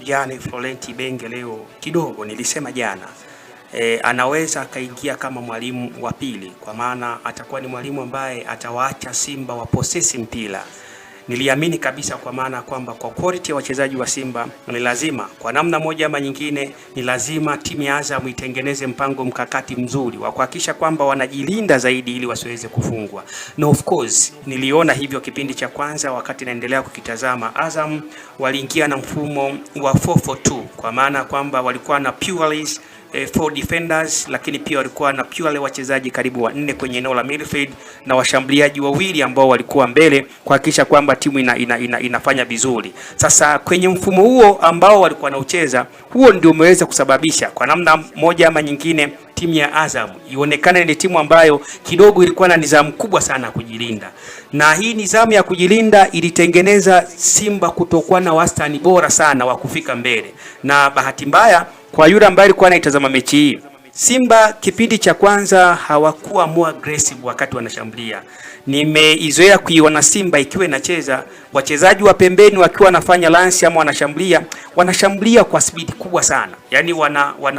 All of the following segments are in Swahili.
yani Florent Ibenge leo kidogo nilisema jana anaweza akaingia kama mwalimu wa pili, kwa maana atakuwa ni mwalimu ambaye atawaacha Simba waposesi mpira. Niliamini kabisa, kwa maana kwamba kwa quality ya wachezaji wa Simba ni lazima kwa namna moja ama nyingine, ni lazima timu ya Azam itengeneze mpango mkakati mzuri wa kuhakikisha kwamba wanajilinda zaidi ili wasiweze kufungwa. Na of course niliona hivyo kipindi cha kwanza, wakati naendelea kukitazama. Azam waliingia na mfumo wa 4-4-2, kwa maana kwamba walikuwa na purely 4 defenders, lakini pia walikuwa na purely wachezaji karibu 4 kwenye eneo la midfield na washambuliaji wawili ambao walikuwa mbele kuhakikisha kwamba timu inafanya vizuri. Sasa kwenye mfumo huo ambao walikuwa naucheza, huo ndio umeweza kusababisha kwa namna moja ama nyingine timu ya Azam ionekane ni timu ambayo kidogo ilikuwa na nidhamu kubwa sana kujilinda, na hii nidhamu ya kujilinda ilitengeneza Simba kutokuwa na wastani bora sana wa kufika mbele. Na bahati mbaya kwa yule ambaye alikuwa anaitazama mechi hii, Simba kipindi cha kwanza hawakuwa more aggressive wakati wanashambulia. Nimeizoea kuiona Simba ikiwa inacheza, wachezaji wa pembeni wakiwa wanafanya lance ama wanashambulia kwa speed kubwa sana. Yaani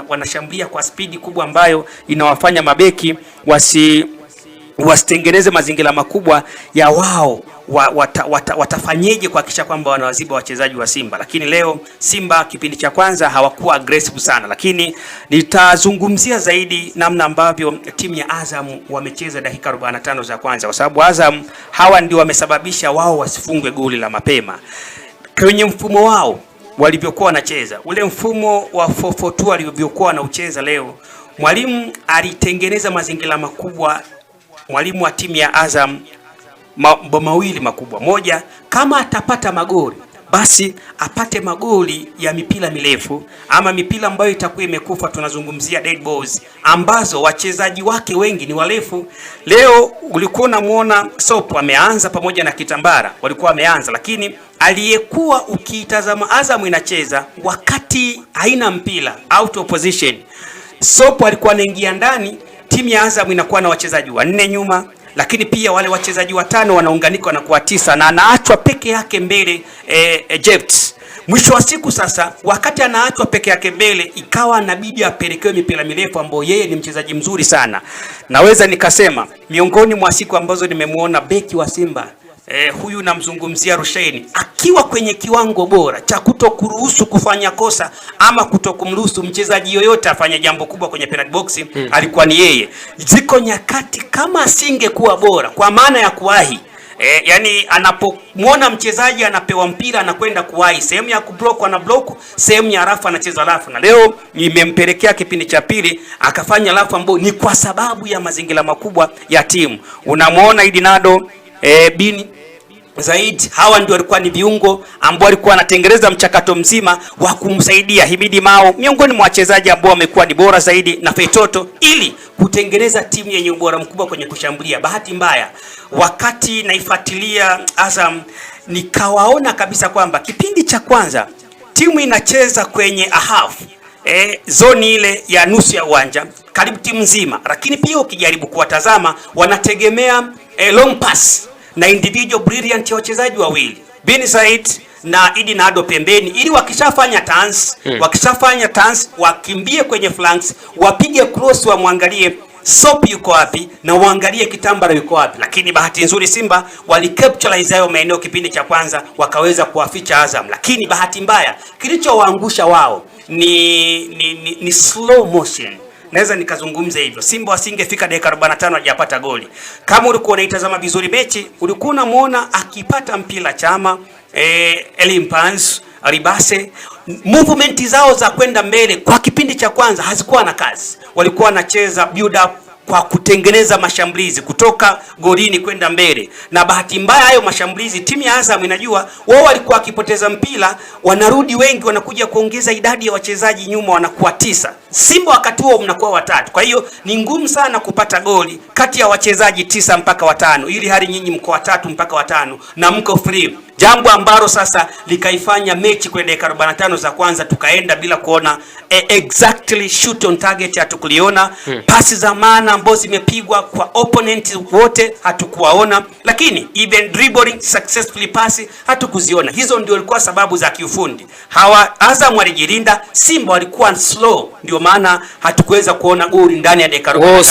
wanashambulia kwa speed kubwa ambayo inawafanya mabeki wasitengeneze mazingira makubwa ya wao watafanyeje kuhakikisha kwamba wanawaziba wachezaji wa Simba. Lakini leo Simba kipindi cha kwanza hawakuwa aggressive sana, lakini nitazungumzia zaidi namna ambavyo timu ya Azam wamecheza dakika 45 za kwanza, kwa sababu Azam hawa ndio wamesababisha wao wasifungwe goli la mapema. Kwenye mfumo wao walivyokuwa wanacheza, ule mfumo wa 4-4-2 walivyokuwa wanaucheza leo, mwalimu alitengeneza mazingira makubwa. Mwalimu wa timu ya Azam mawili makubwa. Moja, kama atapata magoli basi apate magoli ya mipira mirefu ama mipira ambayo itakuwa imekufa, tunazungumzia dead balls ambazo wachezaji wake wengi ni warefu. Leo ulikuwa unamuona Sopo ameanza pamoja na Kitambara, walikuwa wameanza, lakini aliyekuwa ukitazama Azam inacheza wakati haina mpira, out of position, Sopo alikuwa anaingia ndani, timu ya Azam inakuwa na wachezaji 4 nyuma, lakini pia wale wachezaji 5 wanaunganika na kuwa 9 na anaachwa peke yake mbele Egypt. Mwisho wa siku sasa, wakati anaachwa peke yake mbele, ikawa inabidi apelekewe mipira mirefu ambayo yeye ni mchezaji mzuri sana. Naweza nikasema miongoni mwa siku ambazo nimemuona beki wa Simba huyu namzungumzia Rushaini akiwa kwenye kiwango bora cha kutokuruhusu kufanya kosa ama kutokumruhusu mchezaji yoyote afanye jambo kubwa kwenye penalty box, alikuwa ni yeye. Ziko nyakati kama asingekuwa bora kwa maana ya kuwahi, yani anapomwona mchezaji anapewa mpira anakwenda kuwahi, sehemu ya kublock ana block, sehemu ya rafu anacheza rafu. Na leo imempelekea kipindi cha pili akafanya rafu ambayo ni kwa sababu ya mazingira makubwa ya timu. Unamuona Idinado Bini Zaid, hawa ndio walikuwa ni viungo ambao walikuwa wanatengeneza mchakato mzima wa kumsaidia Himidi Mao, miongoni mwa wachezaji ambao wamekuwa ni bora zaidi, na Feitoto, ili kutengeneza timu yenye ubora mkubwa kwenye kushambulia. Bahati mbaya wakati naifuatilia Azam nikawaona kabisa kwamba kipindi cha kwanza timu inacheza kwenye a half zoni ile ya nusu ya uwanja karibu timu nzima, lakini pia ukijaribu kuwatazama wanategemea long pass na individual brilliant ya wachezaji wawili, Bin Said na Idi Nado pembeni, ili wakishafanya turns wakimbie kwenye flanks, wapige cross, wamwangalie Sopi yuko wapi na uangalie Kitambara yuko wapi. Lakini bahati nzuri Simba walicapitalize hayo maeneo kipindi cha kwanza, wakaweza kuwaficha Azam. Lakini bahati mbaya kilichowaangusha wao ni slow motion. Naweza nikazungumza hivyo. Simba wasingefika dakika 45 hajapata goli. Kama ulikuwa unaitazama vizuri mechi, ulikuwa unamuona akipata mpira Chama, Elimpans, Ribase, movement zao za kwenda mbele kwa kipindi cha kwanza hazikuwa na kazi. Walikuwa wanacheza build up kwa kutengeneza mashambulizi kutoka golini kwenda mbele. Na bahati mbaya hayo mashambulizi timu ya Azam inajua wao walikuwa wakipoteza mpira, wanarudi wengi, wanakuja kuongeza idadi ya wachezaji nyuma, wanakuwa 9. Simba wakati huo mnakuwa 3. Kwa hiyo ni ngumu sana kupata goli kati ya wachezaji 9 mpaka 5, ili hali nyinyi mko 3 mpaka 5 na mko free. Jambo ambalo sasa likaifanya mechi kwa dakika 45 za kwanza tukaenda bila kuona exactly shoot on target, hatukuliona pasi za maana ambazo zimepigwa kwa opponent wote hatukuwaona, lakini even dribbling successfully pass hatukuziona. Hizo ndio ilikuwa sababu za kiufundi. Azam walijilinda, Simba walikuwa slow, ndio maana hatukuweza kuona goli ndani ya dakika 40.